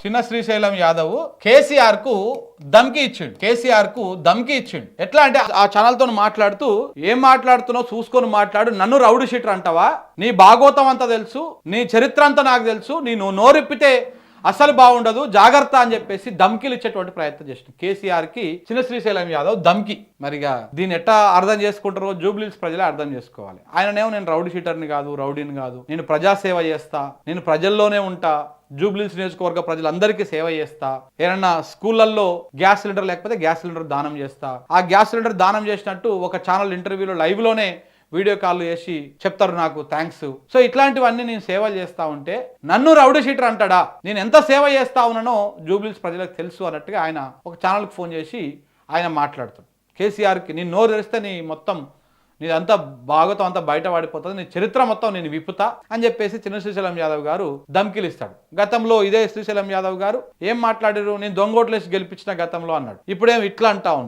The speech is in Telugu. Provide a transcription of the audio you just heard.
చిన్న శ్రీశైలం యాదవ్ కేసీఆర్ కు ధమ్కి ఇచ్చిండు. ఎట్లా అంటే ఆ ఛానల్ తో మాట్లాడుతూ ఏం మాట్లాడుతున్నావు చూసుకొని మాట్లాడు, నన్ను రౌడీ షీటర్ అంటావా, నీ భాగోతం అంతా తెలుసు, నీ చరిత్ర అంతా నాకు తెలుసు, నీ నోరెప్పితే అసలు బాగుండదు, జాగ్రత్త అని చెప్పేసి ధమ్కీలు ఇచ్చేటువంటి ప్రయత్నం చేసిన కేసీఆర్ కి చిన్న శ్రీశైలం యాదవ్ ధమ్కి. మరిగా దీన్ని ఎట్లా అర్థం చేసుకుంటారో జూబ్లీహిల్స్ ప్రజలే అర్థం చేసుకోవాలి. ఆయననేమో నేను రౌడీ షీటర్ని కాదు, రౌడీని కాదు, నేను ప్రజాసేవ చేస్తా, నేను ప్రజల్లోనే ఉంటా, జూబ్లీహిల్స్ నియోజకవర్గ ప్రజలందరికీ సేవ చేస్తా, ఏమన్నా స్కూళ్ళల్లో గ్యాస్ సిలిండర్ లేకపోతే గ్యాస్ సిలిండర్ దానం చేస్తా, ఆ గ్యాస్ సిలిండర్ దానం చేసినట్టు ఒక ఛానల్ ఇంటర్వ్యూలో లైవ్ లోనే వీడియో కాల్ చేసి చెప్తారు నాకు థ్యాంక్స్. సో ఇట్లాంటివన్నీ నేను సేవలు చేస్తా ఉంటే నన్ను రౌడీ షీటర్ అంటాడా, నేను ఎంత సేవ చేస్తా ఉన్నానో జూబ్లీహిల్స్ ప్రజలకు తెలుసు అన్నట్టుగా ఆయన ఒక ఛానల్కి ఫోన్ చేసి ఆయన మాట్లాడుతాడు. కేసీఆర్కి నీ నోరు తెరిస్తే నీ మొత్తం నీదంతా భాగవతం అంతా బయట పడిపోతుంది, నీ చరిత్ర మొత్తం నేను విప్పుతా అని చెప్పేసి చిన్న శ్రీశైలం యాదవ్ గారు ధమ్కీలు ఇస్తాడు. గతంలో ఇదే శ్రీశైలం యాదవ్ గారు ఏం మాట్లాడారు, నేను దొంగోట్లేసి గెలిపించిన గతంలో అన్నాడు, ఇప్పుడేం ఇట్లా అంటా ఉన్నారు.